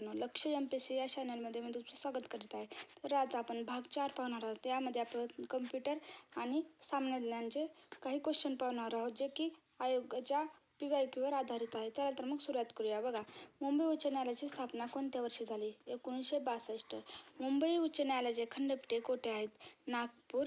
लक्ष MPSC या चॅनलमध्ये मी तुमचं स्वागत करीत आहे. तर आज आपण भाग 4 पाहणार आहोत. यामध्ये आपण कम्प्युटर आणि सामान्य ज्ञानचे काही क्वेश्चन पाहणार आहोत, जे की आयोगाच्या PYQ वर आधारित आहे. चला तर मग सुरुवात करूया. बघा, मुंबई उच्च न्यायालयाची स्थापना कोणत्या वर्षी झाली? 1962. मुंबई उच्च न्यायालयाचे खंडपीठे कोठे आहेत? नागपूर,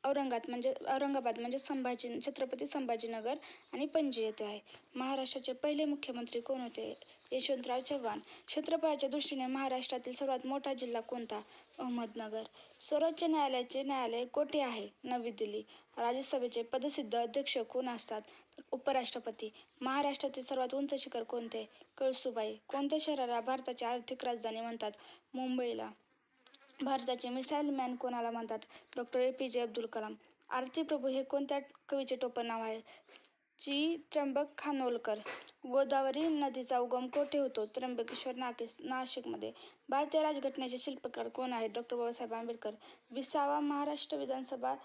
औरंगाबाद म्हणजे छत्रपती संभाजीनगर आणि पणजी येथे आहे. महाराष्ट्राचे पहिले मुख्यमंत्री कोण होते? यशवंतराव चव्हाण. क्षेत्रफळाच्या दृष्टीने महाराष्ट्रातील सर्वात मोठा जिल्हा कोणता? अहमदनगर. सर्वोच्च न्यायालयाचे न्यायालय कोठे आहे? नवी दिल्ली. राज्यसभेचे पदसिद्ध अध्यक्ष कोण असतात? तर उपराष्ट्रपती. महाराष्ट्रातील सर्वात उंच शिखर कोणते? कळसुबाई. कोणत्या शहराला भारताची आर्थिक राजधानी म्हणतात? मुंबईला. भारताचे मिसाईल मॅन कोणाला म्हणतात? Doctor APJ Abdul Kalam. आरती प्रभू हे कोणत्या कवीचे टोपण नाव आहे? त्र्यंबक खानोलकर. गोदावरी नदीचा उगम कोठे होतो? त्र्यंबकेश्वर, नाशिकमध्ये. भारतीय राज्यघटनेचे शिल्पकार कोण आहेत? डॉक्टर बाबासाहेब आंबेडकर. 20वा महाराष्ट्र विधानसभा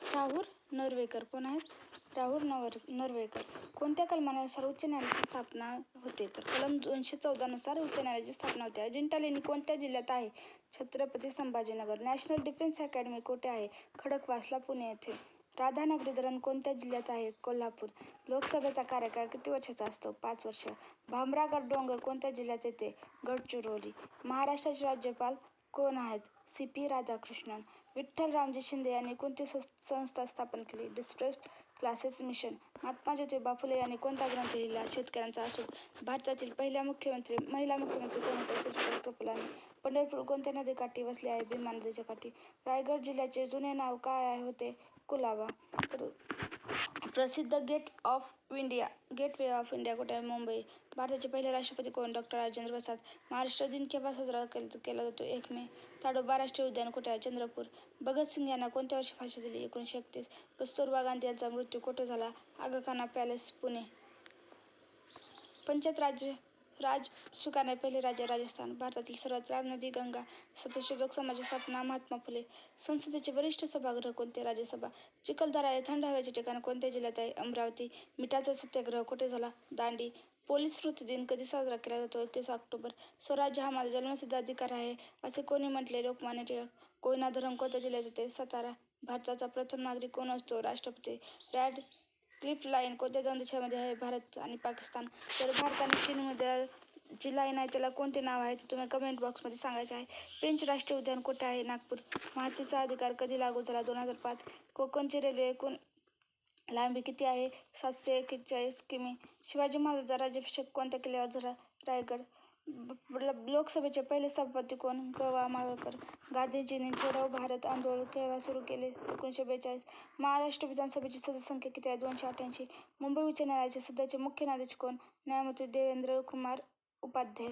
राहुल नरवेकर. कोण आहेत? राहुल नरवेकर. कोणत्या कलमानुसार उच्च न्यायालयाची स्थापना होते? तर कलम 214 नुसार उच्च न्यायालयाची स्थापना होते. अजिंठा लेणी कोणत्या जिल्ह्यात आहे? Chhatrapati Sambhajinagar. National defence academy कोठे आहे? खडकवासला, पुणे येथे. राधानगरी धरण कोणत्या जिल्ह्यात आहे? कोल्हापूर. लोकसभेचा कार्यकाळ किती वर्षाचा असतो? 5 वर्ष. भामरागड डोंगर कोणत्या जिल्ह्यात येते? गडचिरोली. महाराष्ट्राचे राज्यपाल कोण आहेत? CP राधाकृष्णन. विठ्ठल रामजी शिंदे यांनी कोणती संस्था स्थापन केली? Distressed classes mission. Mahatma Jyotiba Phule यांनी कोणता ग्रंथ लिहिला? शेतकऱ्यांचा असूड. भारतातील महिला मुख्यमंत्री कोण होत्या? सुचेता कृपलानी. पंढरपूर कोणत्या नदीकाठी वसले आहे? भीमा नदीच्या काठी. रायगड जिल्ह्याचे जुने नाव काय होते? कुलाबा. तर प्रसिद्ध गेटवे ऑफ इंडिया कुठे आहे? मुंबई. भारताचे पहिले राष्ट्रपती कोण? डॉक्टर राजेंद्र प्रसाद. महाराष्ट्र दिन केव्हा साजरा केला जातो? 1 मे. ताडोबा राष्ट्रीय उद्यान कुठे आहे? चंद्रपूर. भगतसिंग यांना कोणत्या वर्षी फाशी दिली? 1931. कस्तुरबा गांधी यांचा मृत्यू कुठे झाला? आगाखाना पॅलेस, पुणे. पंचायत राज स्वीकारणारे पहिले राज्य राजस्थान. भारतातील सर्वात लांब नदी गंगा. सत्यशोधक समाजाची स्थापना महात्मा फुले. संसदेचे वरिष्ठ सभागृह कोणते? राज्यसभा. चिखलदरा हे थंड हवेचे ठिकाण कोणत्या जिल्ह्यात आहे? अमरावती. मिठाचा सत्याग्रह कुठे झाला? दांडी. पोलीस स्मृती दिन कधी साजरा केला जातो? 21 ऑक्टोबर. स्वराज्य हा माझा जन्मसिद्ध अधिकार आहे असे कोणी म्हटले? लोकमान्य टिळक. कोयना धरण कोणत्या जिल्ह्यात येते? सातारा. भारताचा प्रथम नागरिक कोण असतो? राष्ट्रपती. रॅड क्लिफ लाईन कोणत्या 2 देशांमध्ये आहे? भारत आणि पाकिस्तान. तर भारत आणि चीनमध्ये जी लाईन आहे त्याला कोणते नाव आहे ते तुम्ही कमेंट बॉक्समध्ये सांगायचे आहे. पेंच राष्ट्रीय उद्यान कुठे आहे? नागपूर. माहितीचा अधिकार कधी लागू झाला? 2005. कोकणची रेल्वे एकूण लांबी किती आहे? 741 किमी. शिवाजी महाराजांचा राज्याभिषेक कोणत्या किल्ल्यावर झाला? रायगड. लोकसभेचे पहिले सभापती कोण? ग. माळवकर. गांधीजींनी छोडो भारत आंदोलन केव्हा सुरू केले? 1942. महाराष्ट्र विधानसभेची सदस्य संख्या किती आहे? 288. मुंबई उच्च न्यायालयाचे सध्याचे मुख्य न्यायाधीश कोण? न्यायमूर्ती देवेंद्र कुमार उपाध्याय.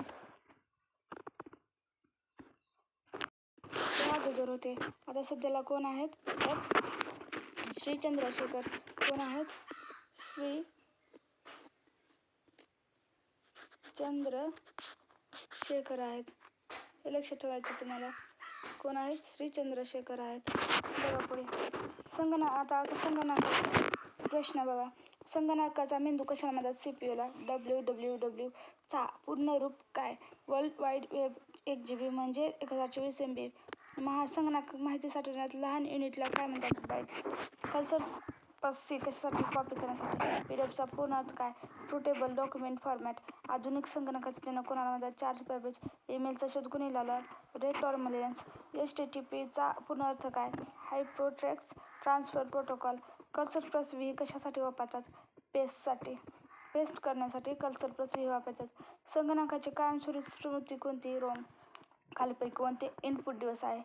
ते अगोदर होते. आता सध्याला कोण आहेत? तर श्री चंद्रशेखर. कोण आहेत? श्री चंद्रशेखर आहेत. हे लक्षात ठेवायचं तुम्हाला. कोण आहेत? श्री चंद्रशेखर आहेत. बघा पुढे. संगणकाचा प्रश्न बघा. संगणकाचा मेंदू कशाला म्हणतात? CPU ला. WWW चा पूर्ण रूप काय? World wide web. 1 GB म्हणजे 1024 MB. संगणक माहिती साठवण्यात लहान युनिटला काय म्हणतात? बाईट. कर्सर पससी कशासाठी? कॉपी करण्यासाठी. PDF चा पूर्ण अर्थ काय? Portable document format. आधुनिक संगणकाचा जनक कोणाला म्हणतात? Charles Babbage. ईमेलचा शोध कोणी लावला? रे टॉर्मलिन्स. HTTP चा पूर्ण अर्थ काय? Hypertext transfer protocol. Cursor plus V कशासाठी वापरतात? पेस्ट करण्यासाठी कर्सर प्लस व्ही वापरतात. संगणकाची कायमस्वरूपी स्मृती कोणती? रोम. खालीलपैकी कोणते इनपुट डिव्हाइस आहे?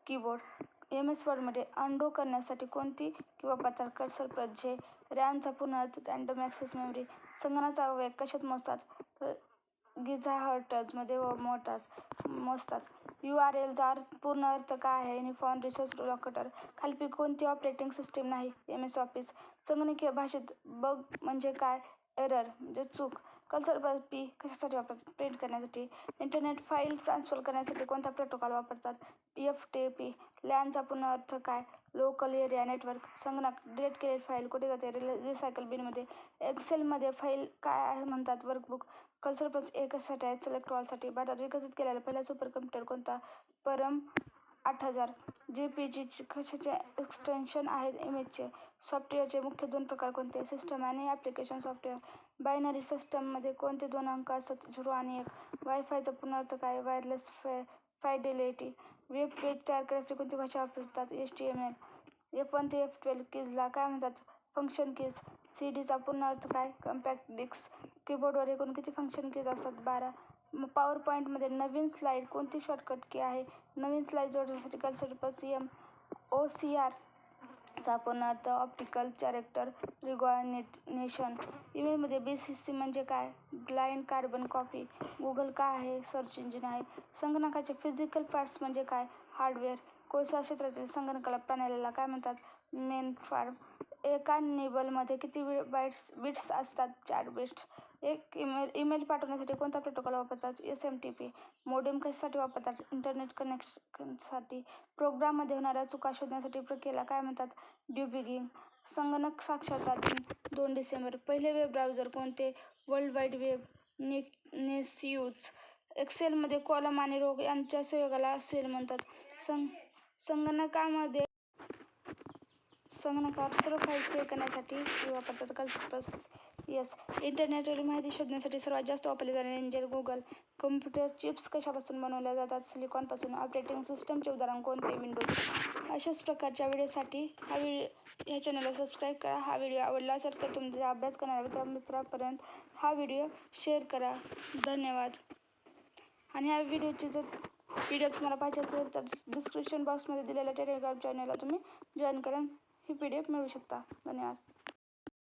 कीबोर्ड. MS वर्डमध्ये अनडू करण्यासाठी कोणती की वापरतात? कर्सर प्लस जे. रॅमचा पूर्ण अर्थ? Random access memory. संगणकाचा वेग कशात मोजतात? तर गिगाहर्ट्झमध्ये मोजतात. URL चा पूर्ण अर्थ काय आहे? Uniform resource locator. खालीलपैकी कोणती ऑपरेटिंग सिस्टीम नाही? MS office. संगणकीय भाषेत बग म्हणजे काय? एरर म्हणजे चूक. कर्सर पी कशासाठी वापरतात? प्रिंट करण्यासाठी. इंटरनेट फाईल ट्रान्सफर करण्यासाठी कोणता प्रोटोकॉल वापरतात? FTP. लॅनचा पूर्ण अर्थ काय? Local area network. संगणक डिलीट केलेली फाईल कुठे जाते? रिसायकल बिनमध्ये. एक्सेलमध्ये फाईल काय म्हणतात? वर्कबुक. कर्सर प्लस ए कशासाठी आहे? सिलेक्ट ऑलसाठी. भारतात विकसित केलेला पहिला सुपर कम्प्युटर कोणता? परम 8000. JPG कशाचे एक्सटेन्शन आहेत? इमेजचे. सॉफ्टवेअरचे मुख्य 2 प्रकार कोणते? सिस्टम आणि ॲप्लिकेशन सॉफ्टवेअर. बायनरी सिस्टममध्ये कोणते 2 अंक असतात? 0 आणि 1. वायफायचा पूर्ण अर्थ काय? वायरलेस फायडेलिटी. वेब पेज तयार करण्यासाठी कोणती भाषा वापरतात? HTML. F1 ते F12 कीजला काय म्हणतात? Function keys. CDचा पूर्ण अर्थ काय? Compact disc. कीबोर्डवर एकूण किती फंक्शन कीज असतात? 12. पॉवर पॉईंटमध्ये नवीन स्लाईड कोणती शॉर्टकट की आहे? नवीन स्लाईड जोडण्यासाठी कर्सर प्लस M. OCR चा पूर्ण अर्थ ऑप्टिकल कॅरेक्टर रिकॉग्निशन. ईमेलमध्ये BCC म्हणजे काय? Blind carbon copy. गुगल काय आहे? सर्च इंजिन आहे. संगणकाचे फिजिकल पार्ट्स म्हणजे काय? हार्डवेअर. कोळसा क्षेत्रातील संगणकाला प्रणालीला काय म्हणतात? Mainframe. एका निबलमध्ये किती बिट्स असतात? 4 बिट्स. एक ईमेल पाठवण्यासाठी कोणता प्रोटोकॉल वापरतात? SMTP. मोडेम कशासाठी वापरतात? इंटरनेट कनेक्शनसाठी. प्रोग्राममध्ये होणाऱ्या चुका शोधण्यासाठी प्रक्रियेला काय म्हणतात? डिबगिंग. संगणक साक्षरता दिन 2 डिसेंबर. पहिले वेब ब्राउझर कोणते? World wide web. नेस्यूज. एक्सेलमध्ये कॉलम आणि रो यांच्या संयोगाला सेल म्हणतात. संगणकावर सर्व फाईल सेव्ह करण्यासाठी वापरतात. Cursor plus S. इंटरनेटवरील माहिती शोधण्यासाठी सर्वात जास्त वापरले जाणारे इंजिन गुगल. कॉम्प्युटर चिप्स कशापासून बनवल्या जातात? सिलिकॉनपासून. ऑपरेटिंग सिस्टमचे उदाहरण कोणते? विंडोज. अशाच प्रकारच्या व्हिडिओसाठी ह्या चॅनलला सबस्क्राईब करा. हा व्हिडिओ आवडला असेल तर तुमच्या अभ्यास करणाऱ्या मित्रांपर्यंत हा व्हिडिओ शेअर करा. धन्यवाद. आणि ह्या व्हिडिओची जर PDF तुम्हाला पाहिजे असेल तर डिस्क्रिप्शन बॉक्समध्ये दिलेल्या टेलिग्राम चॅनलला तुम्ही जॉईन करून ही PDF मिळवू शकता. धन्यवाद.